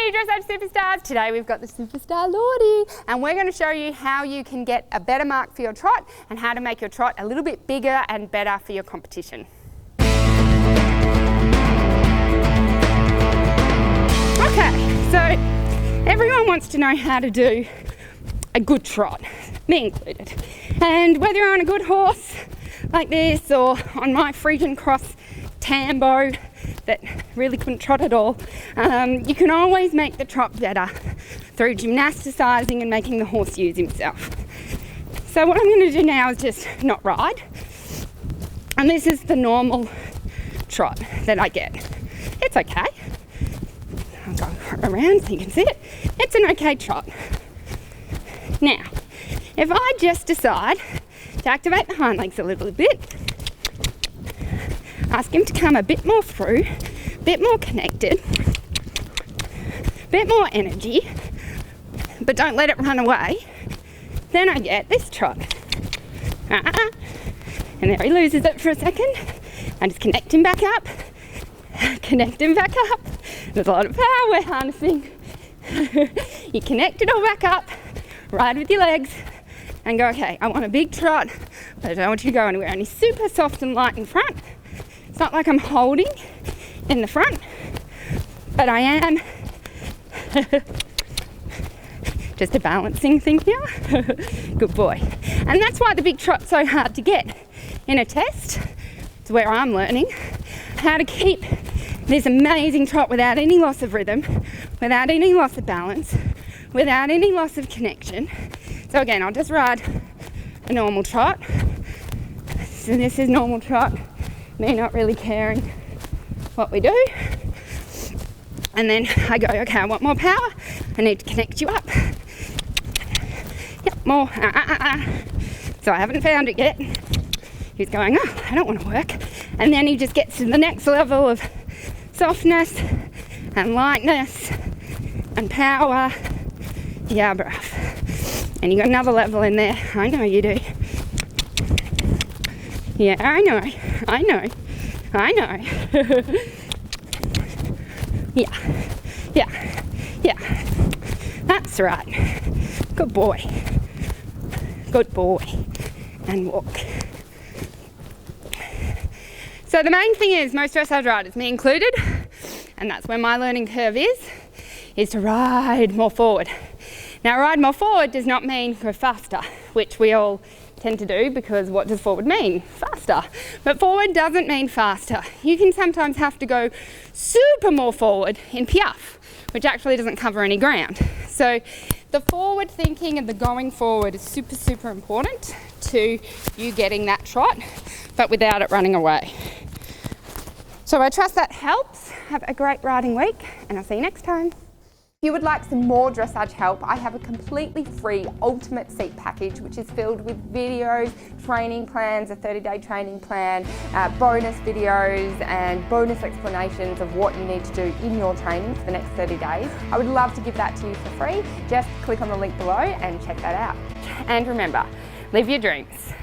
Hey Dressage Superstars, today we've got the Superstar Lordy and we're going to show you how you can get a better mark for your trot and how to make your trot a little bit bigger and better for your competition. Okay, so everyone wants to know how to do a good trot, me included. And whether you're on a good horse like this or on my Frisian Cross Tambo that really couldn't trot at all, you can always make the trot better through gymnasticizing and making the horse use himself. So what I'm going to do now is just not ride, and this is the normal trot that I get. It's okay. I'll go around so you can see it. It's an okay trot. Now, if I just decide to activate the hind legs a little bit, ask him to come a bit more through, a bit more connected, a bit more energy, but don't let it run away, then I get this trot. And there he loses it for a second. I just connect him back up, connect him back up. There's a lot of power we're harnessing. You connect it all back up, ride with your legs, and go, okay, I want a big trot, but I don't want you to go anywhere. And he's super soft and light in front. It's not like I'm holding in the front, but I am just a balancing thing here. Good boy. And that's why the big trot's so hard to get in a test. It's where I'm learning how to keep this amazing trot without any loss of rhythm, without any loss of balance, without any loss of connection. So again, I'll just ride a normal trot. So this is normal trot. Me not really caring what we do. And then I go, okay, I want more power. I need to connect you up. Yep, more. So I haven't found it yet. He's going, oh, I don't want to work. And then he just gets to the next level of softness and lightness and power. Yeah, bruv. And you got another level in there. I know you do. Yeah, I know. Yeah. That's right. Good boy. And walk. So the main thing is, most dressage riders, me included, and that's where my learning curve is to ride more forward. Now, ride more forward does not mean go faster, which we all tend to do, because what does forward mean? Faster. But forward doesn't mean faster. You can sometimes have to go super more forward in piaffe, which actually doesn't cover any ground. So the forward thinking and the going forward is super, super important to you getting that trot, but without it running away. So I trust that helps. Have a great riding week, and I'll see you next time. If you would like some more dressage help, I have a completely free ultimate seat package which is filled with videos, training plans, a 30-day training plan, bonus videos and bonus explanations of what you need to do in your training for the next 30 days. I would love to give that to you for free. Just click on the link below and check that out. And remember, live your dreams.